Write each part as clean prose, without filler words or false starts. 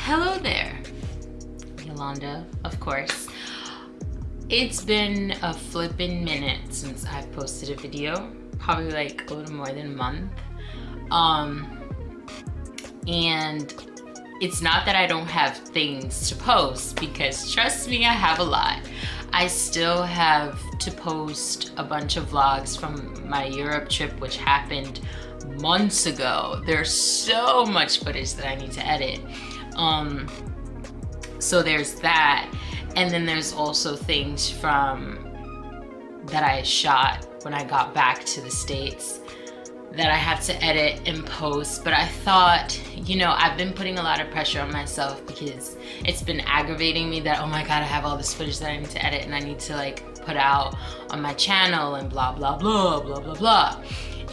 Hello there, Yolanda, of course. It's been a flippin' minute since I posted a video, probably like a little more than a month. And it's not that I don't have things to post, because trust me, I have a lot. I still have to post a bunch of vlogs from my Europe trip, which happened months ago. There's so much footage that I need to edit. So there's that. And then there's also things that I shot when I got back to the States that I have to edit and post. But I thought, you know, I've been putting a lot of pressure on myself because it's been aggravating me that, oh my God, I have all this footage that I need to edit and I need to like put out on my channel and blah, blah, blah, blah, blah, blah.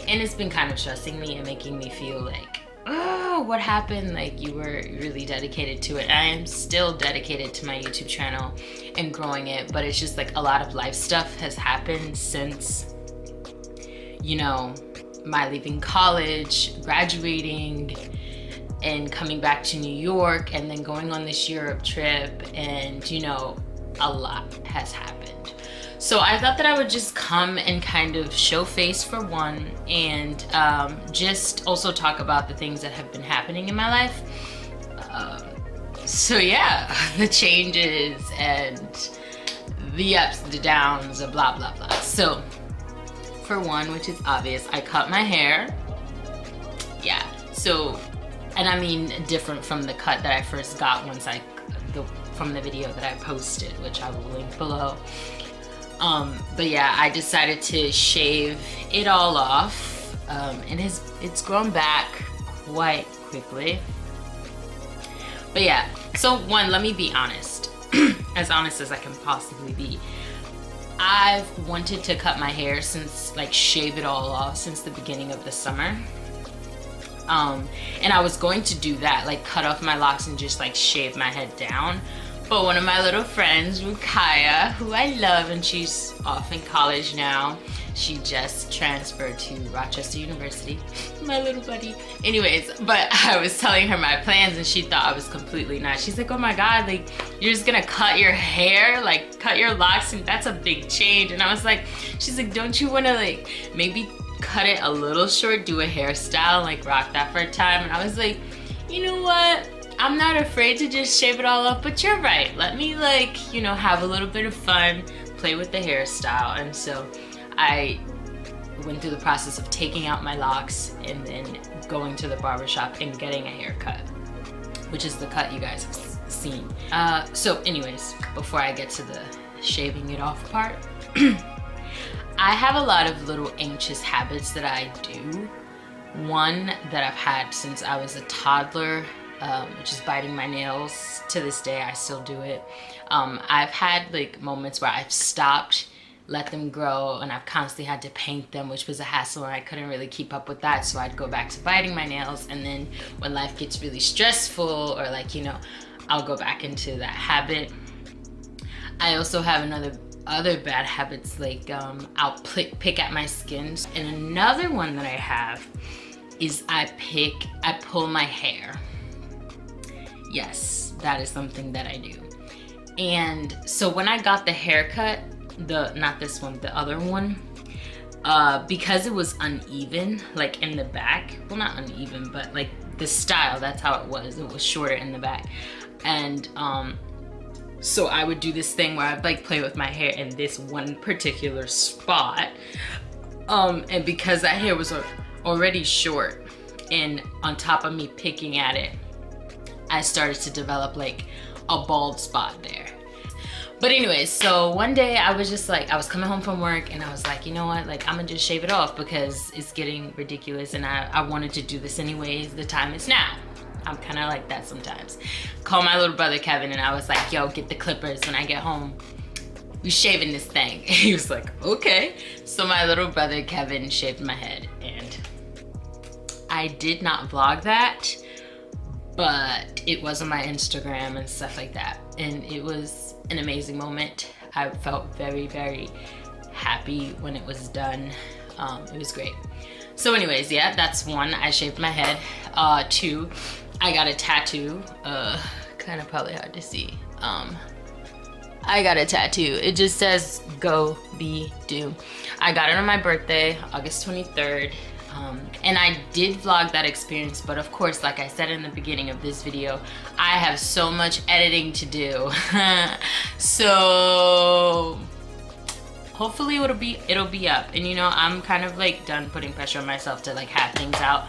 And it's been kind of stressing me and making me feel like, oh, what happened? Like, you were really dedicated to it. I am still dedicated to my YouTube channel and growing it, but it's just like a lot of life stuff has happened since, you know, my leaving college, graduating, and coming back to New York, and then going on this Europe trip, and you know, a lot has happened. So I thought that I would just come and kind of show face for one, and just also talk about the things that have been happening in my life. So yeah, the changes and the ups, the downs, and blah, blah, blah. So for one, which is obvious, I cut my hair. Yeah, so, and I mean different from the cut that I first got from the video that I posted, which I will link below. But yeah, I decided to shave it all off, and it's grown back quite quickly. But yeah, so one, let me be honest, as honest as I can possibly be. I've wanted to cut my hair since, like, shave it all off since the beginning of the summer. And I was going to do that, like cut off my locks and just like shave my head down. But one of my little friends, Rukaya, who I love, and she's off in college now. She just transferred to Rochester University, my little buddy. Anyways, but I was telling her my plans and she thought I was completely nuts. She's like, oh my God, like, you're just gonna cut your hair, like cut your locks, and that's a big change. And I was like, she's like, don't you wanna like maybe cut it a little short, do a hairstyle, like rock that for a time? And I was like, you know what? I'm not afraid to just shave it all off, but you're right. Let me, like, you know, have a little bit of fun, play with the hairstyle. And so I went through the process of taking out my locks and then going to the barbershop and getting a haircut, which is the cut you guys have seen. So anyways, before I get to the shaving it off part, I have a lot of little anxious habits that I do. One that I've had since I was a toddler, which is biting my nails. To this day, I still do it. I've had like moments where I've stopped, let them grow, and I've constantly had to paint them, which was a hassle, and I couldn't really keep up with that. So I'd go back to biting my nails, and then when life gets really stressful, or like, you know, I'll go back into that habit. I also have other bad habits, like I'll pick at my skin. And another one that I have is I pull my hair. Yes, that is something that I do. And so when I got the haircut, not this one, the other one, because it was uneven, like in the back, well, not uneven, but like the style, that's how it was shorter in the back. And so I would do this thing where I'd like play with my hair in this one particular spot, and because that hair was already short, and on top of me picking at it, I started to develop like a bald spot there. But anyways, so one day I was just like, I was coming home from work and I was like, you know what, like I'm gonna just shave it off because it's getting ridiculous, and I wanted to do this anyways. The time is now. I'm kind of like that sometimes. Call my little brother Kevin and I was like, yo, get the clippers when I get home. We shaving this thing. And he was like, okay. So my little brother Kevin shaved my head, and I did not vlog that, but it was on my Instagram and stuff like that. And it was an amazing moment. I felt very, very happy when it was done. It was great. So anyways, yeah, that's one, I shaved my head. Two, I got a tattoo. kind of probably hard to see. I got a tattoo. It just says go be do. I got it on my birthday, August 23rd. And I did vlog that experience, but of course, like I said in the beginning of this video, I have so much editing to do. So hopefully it'll be up. And you know, I'm kind of like done putting pressure on myself to like have things out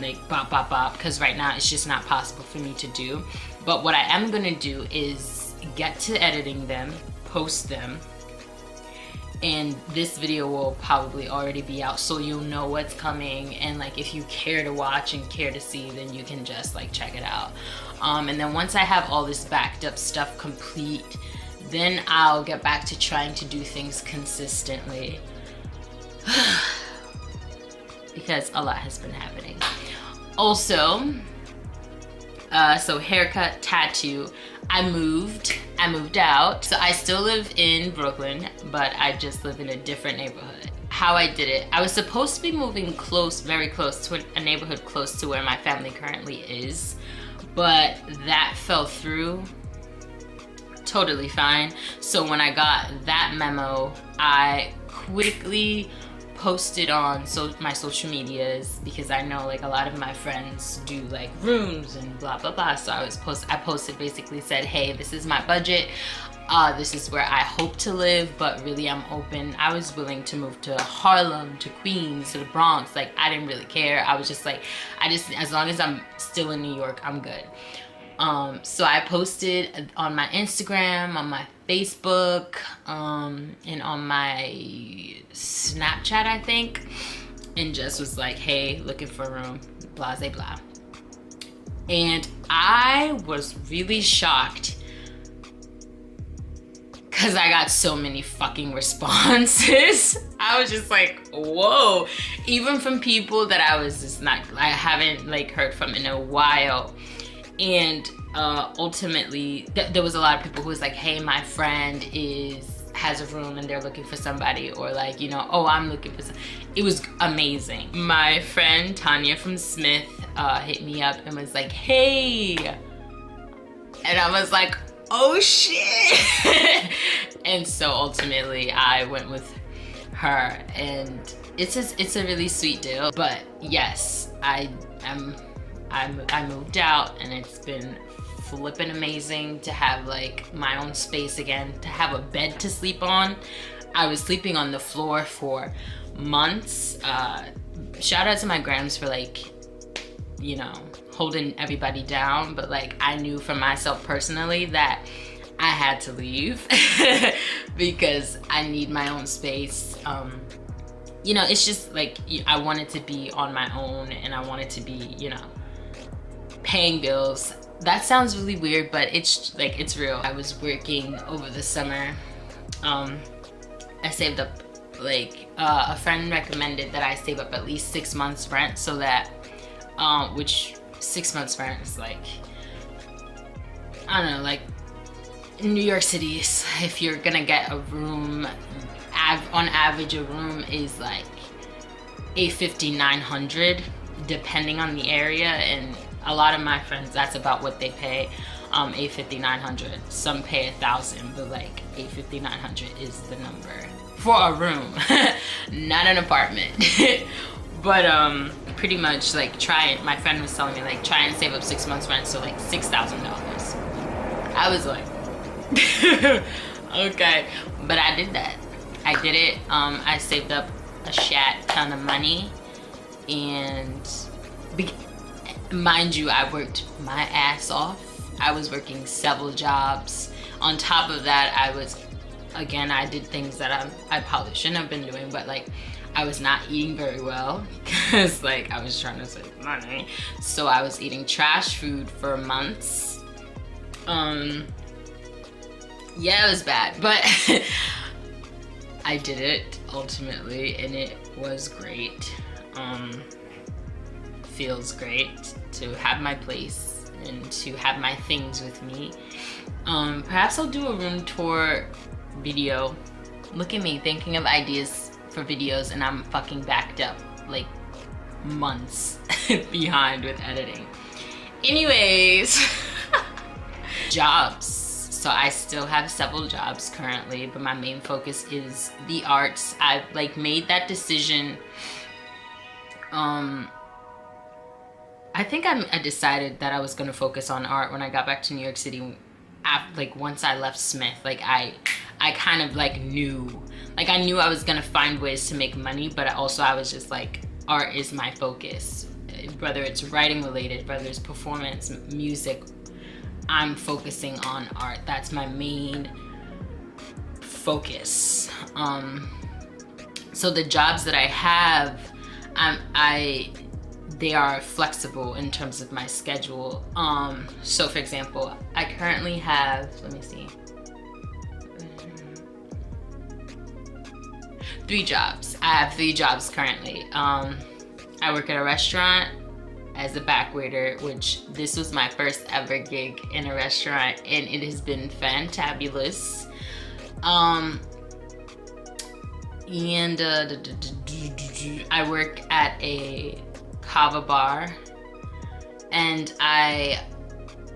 like bop, because right now it's just not possible for me to do. But what I am gonna do is get to editing them, post them, and this video will probably already be out, so you'll know what's coming. And like, if you care to watch and care to see, then you can just like check it out. And then once I have all this backed up stuff complete, then I'll get back to trying to do things consistently. Because a lot has been happening. Also, so haircut, tattoo, I moved out. So I still live in Brooklyn, but I just live in a different neighborhood. How I did it, I was supposed to be moving close, very close to a neighborhood close to where my family currently is, but that fell through. Totally fine. So when I got that memo, I quickly posted on my social medias, because I know like a lot of my friends do like rooms and blah blah blah. So I posted, basically said, hey, this is my budget, this is where I hope to live, but really I'm open. I was willing to move to Harlem, to Queens, to the Bronx. Like, I didn't really care. I was just like, as long as I'm still in New York, I'm good. So I posted on my Instagram, on my Facebook, and on my Snapchat, I think, and just was like, hey, looking for a room, blah, blah, blah. And I was really shocked because I got so many fucking responses. I was just like, whoa. Even from people that I haven't like heard from in a while. And ultimately, there was a lot of people who was like, hey, my friend has a room and they're looking for somebody, or like, you know, oh, I'm looking for somebody. It was amazing. My friend Tanya from Smith hit me up and was like, hey. And I was like, oh shit. And so ultimately I went with her, and it's a really sweet deal. But yes, I moved out, and it's been flippin' amazing to have like my own space again, to have a bed to sleep on. I was sleeping on the floor for months. Shout out to my grams for like, you know, holding everybody down, but like I knew for myself personally that I had to leave because I need my own space. You know, it's just like, I wanted to be on my own, and I wanted to be, you know, paying bills. That sounds really weird, but it's like, it's real. I was working over the summer. I saved up like, a friend recommended that I save up at least 6 months rent, so that, which 6 months rent is like, I don't know, like in New York City, if you're gonna get a room, on average a room is like $850, $900 depending on the area. And a lot of my friends, that's about what they pay. $850, $900. Some pay $1,000, but like $850, $900 is the number for a room, not an apartment. But pretty much like my friend was telling me like, try and save up 6 months rent, so like $6,000. I was like, okay, but I did that. I did it. I saved up a shat ton of money, and mind you, I worked my ass off. I was working several jobs. On top of that, I did things that I probably shouldn't have been doing, but like, I was not eating very well because like I was trying to save money. So I was eating trash food for months. Yeah, it was bad, but I did it ultimately, and it was great. Feels great to have my place and to have my things with me. Perhaps I'll do a room tour video. Look at me thinking of ideas for videos, and I'm fucking backed up like months behind with editing. Anyways, jobs. So I still have several jobs currently, but my main focus is the arts. I've like made that decision. I think I decided that I was gonna focus on art when I got back to New York City. After, like once I left Smith, like I kind of like knew, like I knew I was gonna find ways to make money, but I was just like, art is my focus. Whether it's writing related, whether it's performance, music, I'm focusing on art. That's my main focus. So the jobs that I have, they are flexible in terms of my schedule. So for example, I currently have, let me see, 3 jobs. I have 3 jobs currently. I work at a restaurant as a back waiter, which this was my first ever gig in a restaurant, and it has been fantabulous. And I work at a kava bar, and I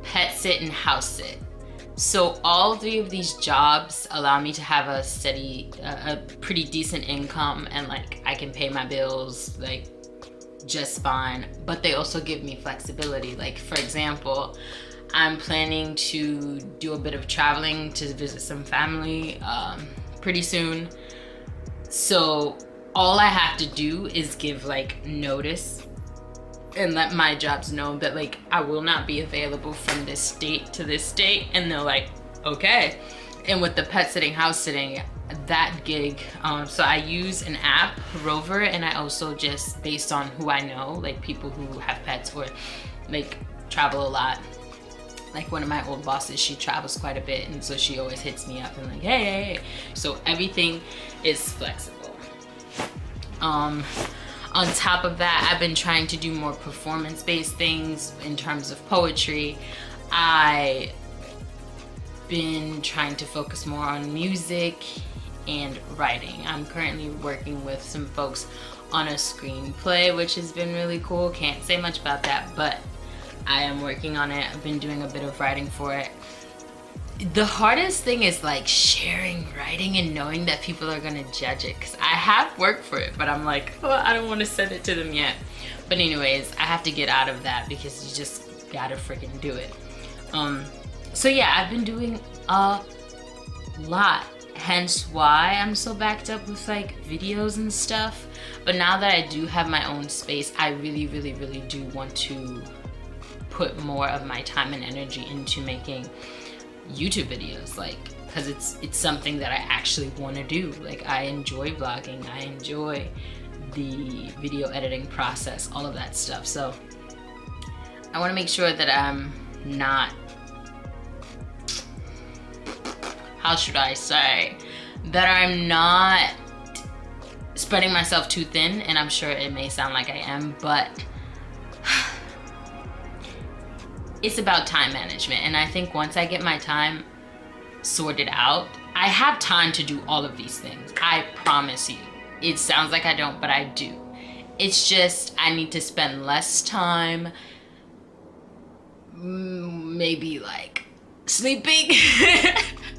pet sit and house sit. So all 3 of these jobs allow me to have a steady, a pretty decent income, and like I can pay my bills like just fine, but they also give me flexibility. Like for example, I'm planning to do a bit of traveling to visit some family pretty soon. So all I have to do is give like notice and let my jobs know that like I will not be available from this date to this date, and they're like, okay. And with the pet sitting, house sitting, that gig, so I use an app, Rover, and I also just, based on who I know, like people who have pets or like travel a lot. Like one of my old bosses, she travels quite a bit, and so she always hits me up and like, hey. So everything is flexible. On top of that, I've been trying to do more performance-based things in terms of poetry. I've been trying to focus more on music and writing. I'm currently working with some folks on a screenplay, which has been really cool. Can't say much about that, but I am working on it. I've been doing a bit of writing for it. The hardest thing is like sharing writing and knowing that people are gonna judge it, because I have worked for it, but I'm like, oh, I don't want to send it to them yet. But anyways, I have to get out of that because you just gotta freaking do it. So yeah, I've been doing a lot, hence why I'm so backed up with like videos and stuff. But now that I do have my own space, I really do want to put more of my time and energy into making YouTube videos, like, because it's something that I actually want to do. Like, I enjoy vlogging, I enjoy the video editing process, all of that stuff. So I want to make sure that I'm not, how should I say, that I'm not spreading myself too thin. And I'm sure it may sound like I am, but it's about time management. And I think once I get my time sorted out, I have time to do all of these things. I promise you. It sounds like I don't, but I do. It's just I need to spend less time, maybe like sleeping.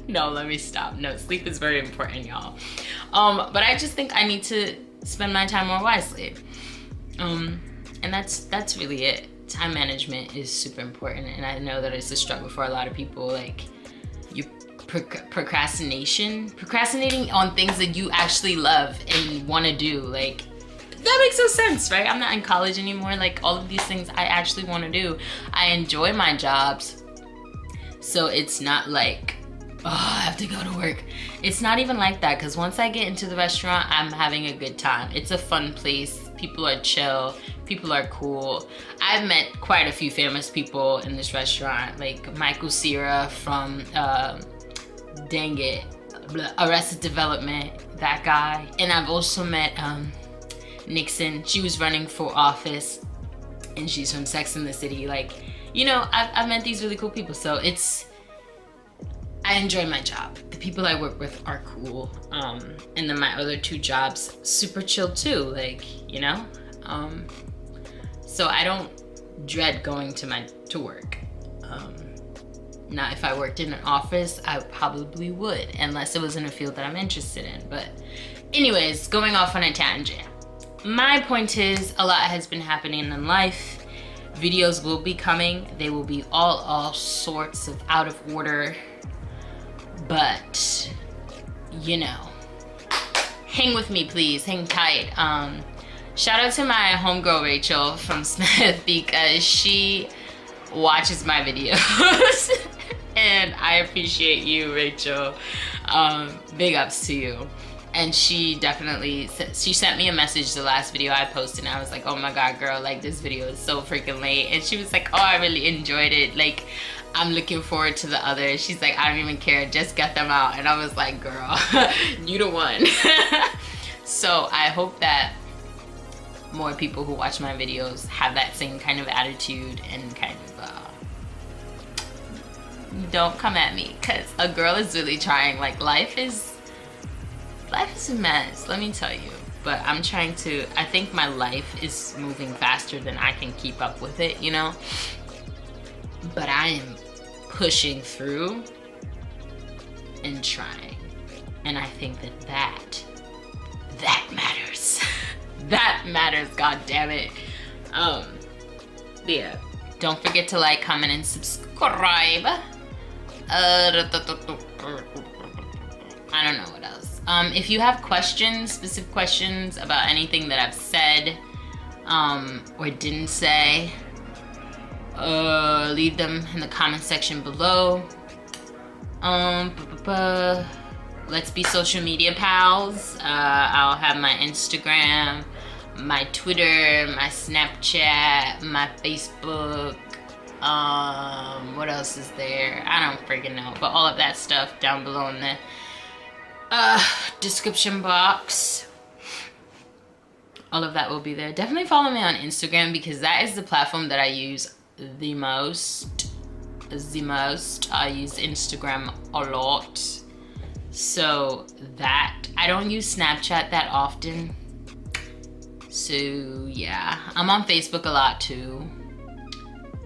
No, let me stop. No, sleep is very important, y'all. But I just think I need to spend my time more wisely. And that's really it. Time management is super important, and I know that it's a struggle for a lot of people. Like, procrastinating on things that you actually love and want to do. Like, that makes no sense, right? I'm not in college anymore. Like, all of these things I actually want to do. I enjoy my jobs, so it's not like, oh, I have to go to work. It's not even like that, because once I get into the restaurant, I'm having a good time. It's a fun place. People are chill. People are cool. I've met quite a few famous people in this restaurant, like Michael Cera from dang it, Arrested Development, that guy. And I've also met Nixon. She was running for office, and she's from Sex and the City. Like, you know, I've met these really cool people. So I enjoy my job. The people I work with are cool. And then my other 2 jobs, super chill too, like, you know? So I don't dread going to work. Now, if I worked in an office, I probably would, unless it was in a field that I'm interested in. But anyways, going off on a tangent. My point is, a lot has been happening in life. Videos will be coming. They will be all sorts of out of order. But, you know, hang with me, please. Hang tight. Shout out to my homegirl, Rachel from Smith, because she watches my videos. And I appreciate you, Rachel. Big ups to you. And she definitely, she sent me a message the last video I posted, and I was like, oh my god, girl, like this video is so freaking late. And she was like, oh, I really enjoyed it, like I'm looking forward to the others. She's like, I don't even care, just get them out. And I was like, girl, you the one. So I hope that more people who watch my videos have that same kind of attitude and kind of don't come at me, because a girl is really trying. Like, life is a mess, let me tell you. But I'm trying to, I think my life is moving faster than I can keep up with it, you know? But I am pushing through and trying. And I think that matters. That matters, god damn it. Yeah. Don't forget to like, comment, and subscribe. I don't know what else. If you have questions, specific questions about anything that I've said or didn't say, leave them in the comment section below. Let's be social media pals. I'll have my Instagram, my Twitter, my Snapchat, my Facebook. What else is there? I don't freaking know, but all of that stuff down below in the description box. All of that will be there. Definitely follow me on Instagram, because that is the platform that I use the most. I use Instagram a lot. So that, I don't use Snapchat that often. So yeah, I'm on Facebook a lot too.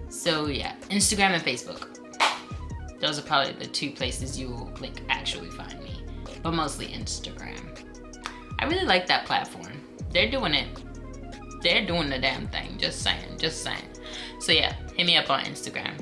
So yeah, Instagram and Facebook. Those are probably the two places you will like actually find me, but mostly Instagram. I really like that platform. They're doing it. They're doing the damn thing. Just saying, just saying. So yeah, hit me up on Instagram.